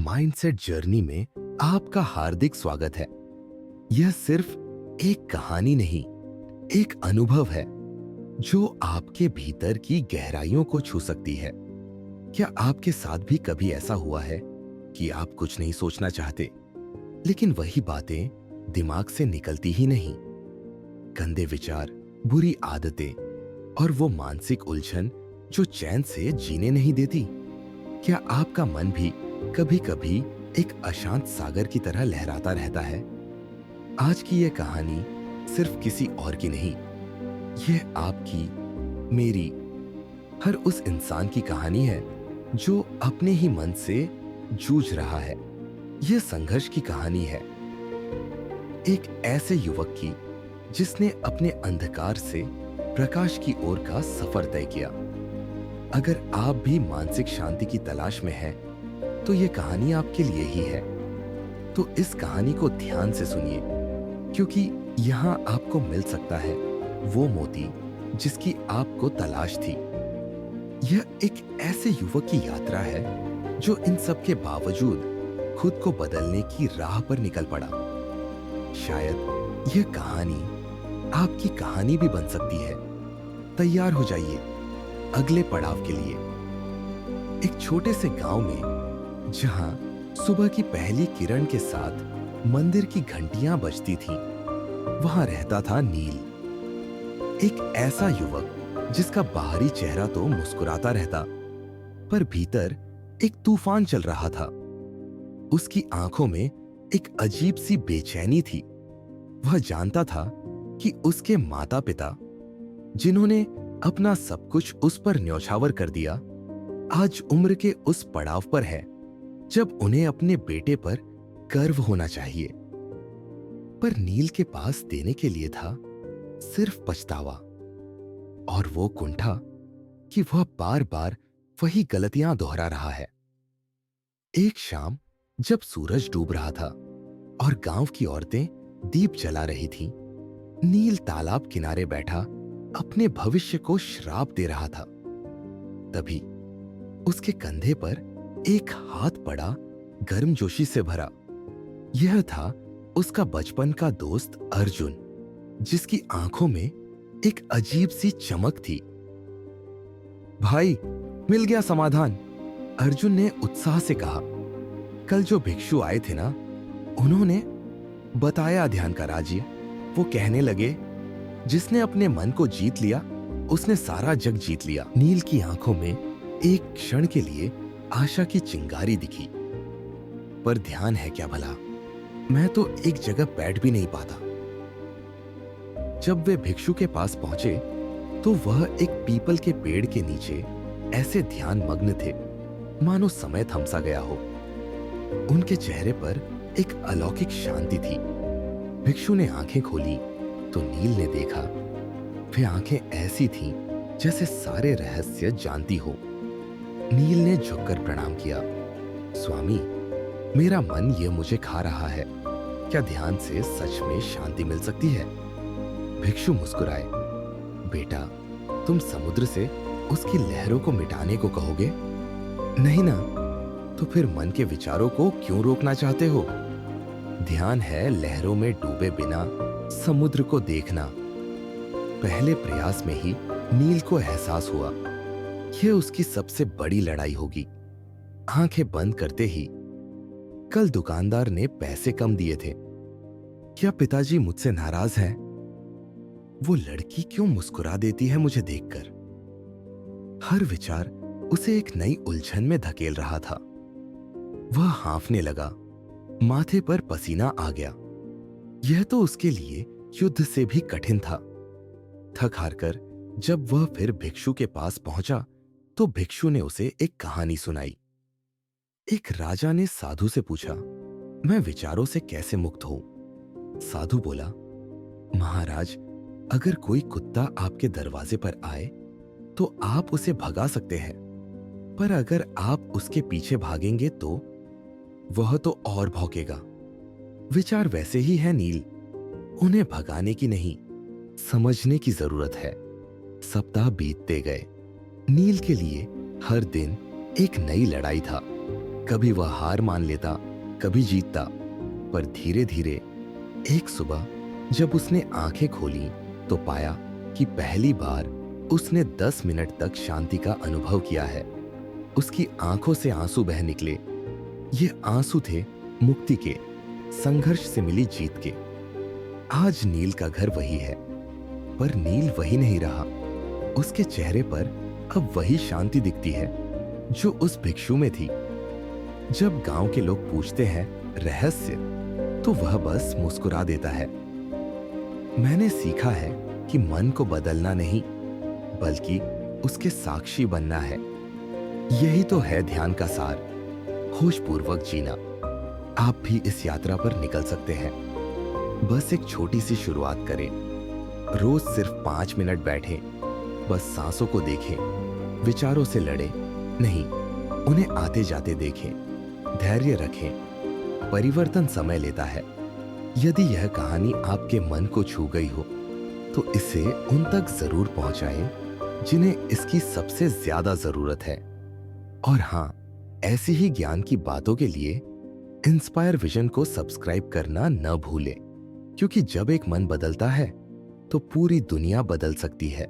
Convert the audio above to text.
Mindset journey में आपका हार्दिक स्वागत है। यह सिर्फ एक कहानी नहीं, एक अनुभव है जो आपके भीतर की गहराइयों को छू सकती है। क्या आपके साथ भी कभी ऐसा हुआ है कि आप कुछ नहीं सोचना चाहते, लेकिन वही बातें दिमाग से निकलती ही नहीं? गंदे विचार, बुरी आदतें और वो मानसिक उलझन जो चैन से जीने नहीं देती। क्या आपका मन भी कभी-कभी एक अशांत सागर की तरह लहराता रहता है? आज की यह कहानी सिर्फ किसी और की नहीं, यह आपकी, मेरी, हर उस इंसान की कहानी है जो अपने ही मन से जूझ रहा है। यह संघर्ष की कहानी है एक ऐसे युवक की जिसने अपने अंधकार से प्रकाश की ओर का सफर तय किया। अगर आप भी मानसिक शांति की तलाश में हैं, तो यह कहानी आपके लिए ही है। तो इस कहानी को ध्यान से सुनिए, क्योंकि यहां आपको मिल सकता है वो मोती जिसकी आपको तलाश थी। यह एक ऐसे युवक की यात्रा है जो इन सब के बावजूद खुद को बदलने की राह पर निकल पड़ा। शायद यह कहानी आपकी कहानी भी बन सकती है। तैयार हो जाइए अगले पड़ाव के लिए। एक छोटे से गांव में, जहां सुबह की पहली किरण के साथ मंदिर की घंटियां बजती थीं, वहां रहता था नील। एक ऐसा युवक जिसका बाहरी चेहरा तो मुस्कुराता रहता, पर भीतर एक तूफान चल रहा था। उसकी आंखों में एक अजीब सी बेचैनी थी। वह जानता था कि उसके माता-पिता, जिन्होंने अपना सब कुछ उस पर न्यौछावर कर दिया, आज उम्र के उस पड़ाव पर है जब उन्हें अपने बेटे पर गर्व होना चाहिए। पर नील के पास देने के लिए था सिर्फ पछतावा और वो कुंठा कि वह बार बार वही गलतियां दोहरा रहा है। एक शाम जब सूरज डूब रहा था और गांव की औरतें दीप जला रही थीं, नील तालाब किनारे बैठा अपने भविष्य को श्राप दे रहा था। तभी उसके कंधे पर एक हाथ पड़ा, गर्मजोशी से भरा। यह था उसका बचपन का दोस्त अर्जुन, जिसकी आंखों में एक अजीब सी चमक थी। भाई, मिल गया समाधान, अर्जुन ने उत्साह से कहा। कल जो भिक्षु आए थे ना, उन्होंने बताया ध्यान का राज्य। वो कहने लगे, जिसने अपने मन को जीत लिया, उसने सारा जग जीत लिया। नील की आंखों में एक क्षण के लिए आशा की चिंगारी दिखी। पर ध्यान है क्या भला, मैं तो एक जगह बैठ भी नहीं पाता। जब वे भिक्षु के पास पहुंचे तो वह एक पीपल के पेड़ के नीचे ऐसे ध्यान मग्न थे मानो समय थमसा गया हो। उनके चेहरे पर एक अलौकिक शांति थी। भिक्षु ने आंखें खोली तो नील ने देखा, वे आंखें ऐसी थीं जैसे सारे रहस्य जानती हो। नील ने झुककर प्रणाम किया। स्वामी, मेरा मन ये मुझे खा रहा है, क्या ध्यान से सच में शांति मिल सकती है? भिक्षु मुस्कुराए। बेटा, तुम समुद्र से उसकी लहरों को मिटाने को कहोगे? नहीं ना, तो फिर मन के विचारों को क्यों रोकना चाहते हो? ध्यान है लहरों में डूबे बिना समुद्र को देखना। पहले प्रयास में ही नील को एहसास हुआ, यह उसकी सबसे बड़ी लड़ाई होगी। आंखें बंद करते ही, कल दुकानदार ने पैसे कम दिए थे, क्या पिताजी मुझसे नाराज हैं? वो लड़की क्यों मुस्कुरा देती है मुझे देखकर? हर विचार उसे एक नई उलझन में धकेल रहा था। वह हांफने लगा, माथे पर पसीना आ गया। यह तो उसके लिए युद्ध से भी कठिन था। थक हार कर जब वह फिर भिक्षु के पास पहुंचा तो भिक्षु ने उसे एक कहानी सुनाई। एक राजा ने साधु से पूछा, मैं विचारों से कैसे मुक्त हूं? साधु बोला, महाराज, अगर कोई कुत्ता आपके दरवाजे पर आए तो आप उसे भगा सकते हैं, पर अगर आप उसके पीछे भागेंगे तो वह तो और भौंकेगा। विचार वैसे ही है नील, उन्हें भगाने की नहीं, समझने की जरूरत है। सप्ताह बीतते गए। नील के लिए हर दिन एक नई लड़ाई था। कभी वह हार मान लेता, कभी जीतता, पर धीरे धीरे एक सुबह जब उसने आंखें खोली तो पाया कि पहली बार उसने 10 मिनट तक शांति का अनुभव किया है। उसकी आंखों से आंसू बह निकले। ये आंसू थे मुक्ति के, संघर्ष से मिली जीत के। आज नील का घर वही है, पर नील वही नहीं रहा। उसके चेहरे पर अब वही शांति दिखती है जो उस भिक्षु में थी। जब गांव के लोग पूछते हैं रहस्य, तो वह बस मुस्कुरा देता है। मैंने सीखा है कि मन को बदलना नहीं, बल्कि उसके साक्षी बनना है। यही तो है ध्यान का सार, होशपूर्वक जीना। आप भी इस यात्रा पर निकल सकते हैं। बस एक छोटी सी शुरुआत करें। रोज सिर्फ 5 मिनट बैठें, बस सांसों को देखें, विचारों से लड़ें नहीं, उन्हें आते जाते देखें, धैर्य रखें। परिवर्तन समय लेता है। यदि यह कहानी आपके मन को छू गई हो, तो इसे उन तक जरूर पहुंचाएं जिन्हें इसकी सबसे ज्यादा जरूरत है। और हां, ऐसी ही ज्ञान की बातों के लिए इंस्पायर विजन को सब्सक्राइब करना न भूलें, क्योंकि जब एक मन बदलता है तो पूरी दुनिया बदल सकती है।